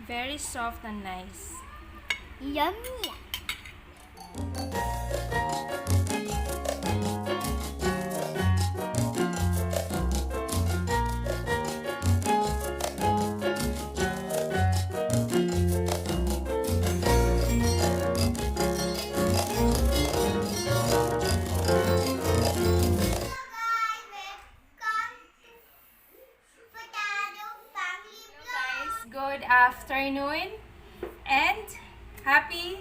Very soft and nice. Yummy. Good afternoon and happy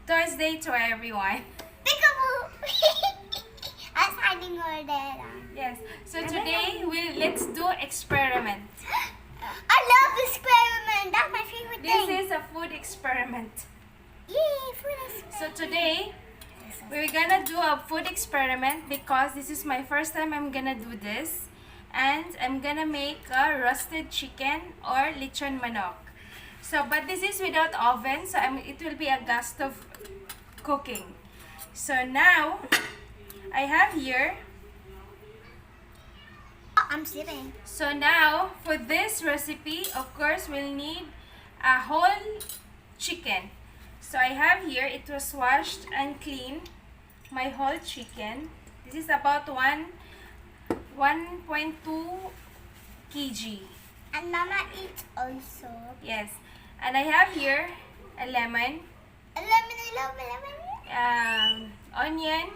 Thursday to everyone. Peekaboo! I was hiding over there. Yes, so today let's do experiment. I love experiment. That's my favorite This thing. is a food experiment. Yay, food experiment. So today we're gonna do a food experiment because this is my first time I'm gonna do this. And I'm gonna make a roasted chicken or lechon manok. So, but this is without oven, so it will be a gas stove cooking. So now, I have here. I'm sleeping. So now, for this recipe, of course, we'll need a whole chicken. So I have here, it was washed and cleaned, my whole chicken. This is about 1.2 kg. And Mama eats also. Yes. And I have here a lemon, A lemon, I love lemon. onion,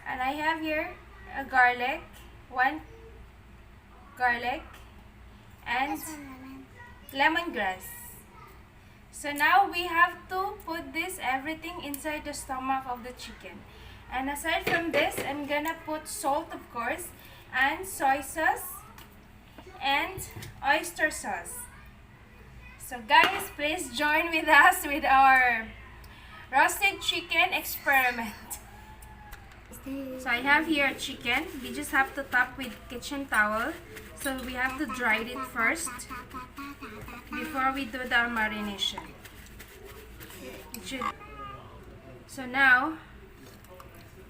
and I have here a garlic, one garlic, and That's one lemon. lemongrass. So now we have to put this everything inside the stomach of the chicken. And aside from this, I'm gonna put salt, of course, and soy sauce and oyster sauce. So guys, please join with us with our roasted chicken experiment. So I have here a chicken. We just have to top with kitchen towel. So we have to dry it first before we do the marination. So now,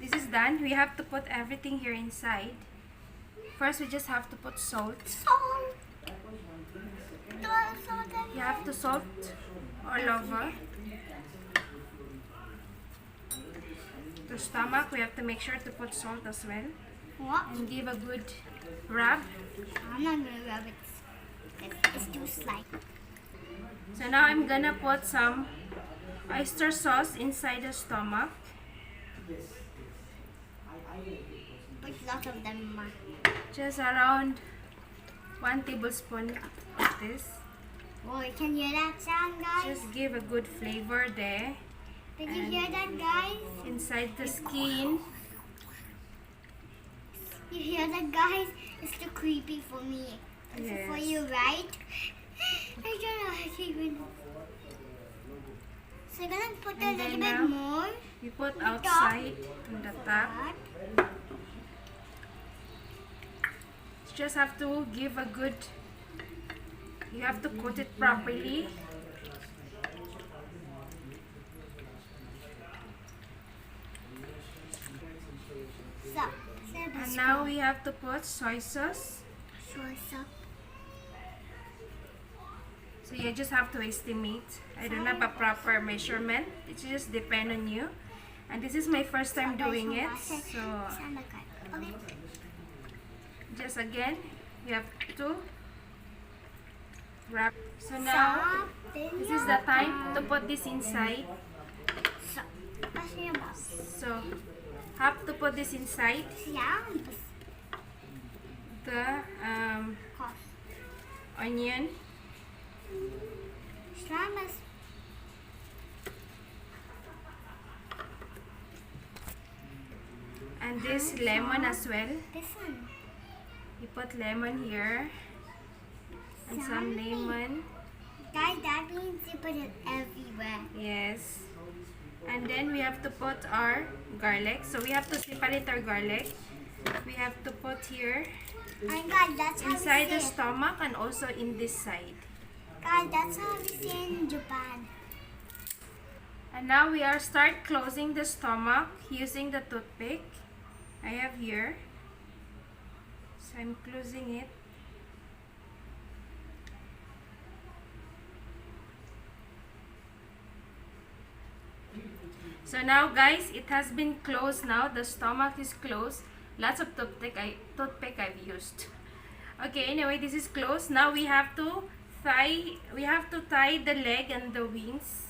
this is done. We have to put everything here inside. First, we just have to put salt. Salt. You have to salt all over. The stomach, we have to make sure to put salt as well. What? And give a good rub. I'm not gonna rub it. It's too slight. So now I'm gonna put some oyster sauce inside the stomach. Put lots of them, Ma. Just around 1 tablespoon of this. Oh, you can hear that sound, guys? Just give a good flavor there. Did you hear that, guys? Inside the skin. You hear that, guys? It's too creepy for me. It's Yes. for you, right? I don't know how to even. So I'm gonna put a And little then bit now, more. You put outside on the top. Just have to give a good, you have to coat it properly. So, And now we have to put soy sauce. so. So you just have to estimate. I don't have a proper measurement. It just depends on you. And this is my first time doing it. So Okay. just again, you have to wrap. So now, this is the time to put this inside. So, have to put this inside the onion. And this lemon as well. This one. You put lemon here. And some lemon. Guys, that means you put it everywhere. Yes. And then we have to put our garlic. So we have to separate our garlic. We have to put here And guys, that's how inside we the say it. stomach and also in this side. Guys, that's how we say it in Japan. And now we are start closing the stomach using the toothpick. I have here. So I'm closing it. So now guys, it has been closed now. The stomach is closed. Lots of toothpick I've used. Okay, anyway, this is closed. Now we have to tie the leg and the wings.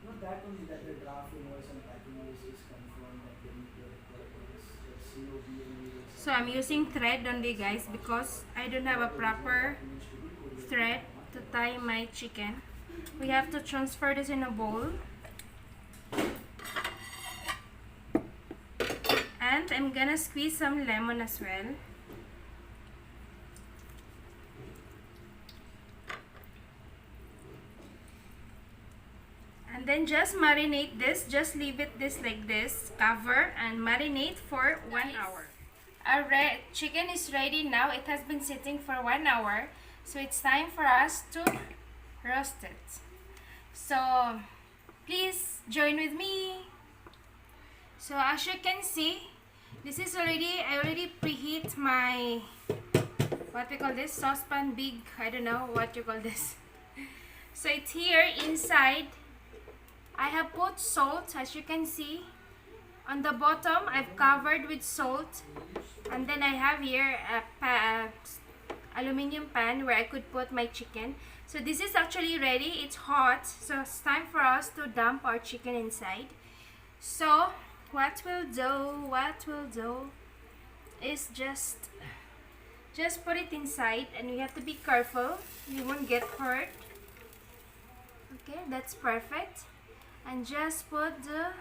Not that only that the draft invoice and packing invoice is confirmed that they need to require this COB and So I'm using thread only guys because I don't have a proper thread to tie my chicken. We have to transfer this in a bowl. And I'm gonna squeeze some lemon as well. And then just marinate this, just leave it this like this, cover and marinate for 1 hour. Our chicken is ready now. It has been sitting for 1 hour. So it's time for us to roast it. So please join with me. So as you can see, this is I already preheat my, what we call this, saucepan big, I don't know what you call this. So it's here inside. I have put salt, as you can see. On the bottom, I've covered with salt. And then I have here a aluminum pan where I could put my chicken. So this is actually ready. It's hot. So it's time for us to dump our chicken inside. So what we'll do is just put it inside, and we have to be careful. You won't get hurt. Okay, that's perfect. And just put the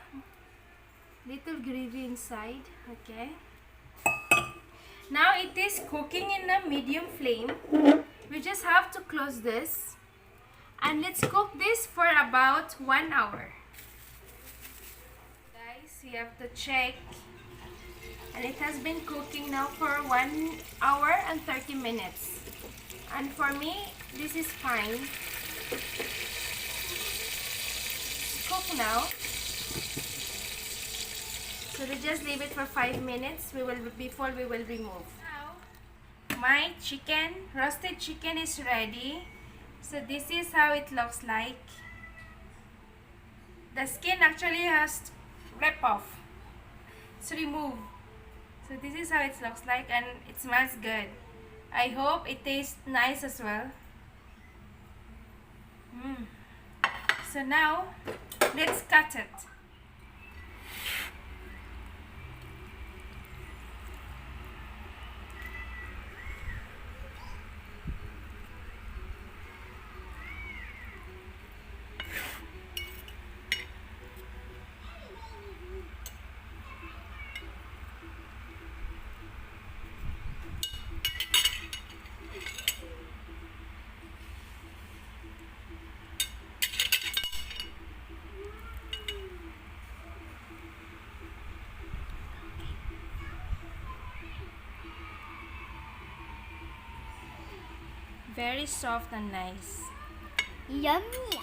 little gravy inside. Okay. Now it is cooking in a medium flame. We just have to close this. And let's cook this for about 1 hour. Guys, you have to check. And it has been cooking now for 1 hour and 30 minutes. And for me, this is fine. Cook now. So we just leave it for 5 minutes before we will remove. Now my roasted chicken is ready. So this is how it looks like. The skin actually has ripped off. It's removed. So this is how it looks like, and it smells good. I hope it tastes nice as well. So now let's cut it. Very soft and nice. Yummy.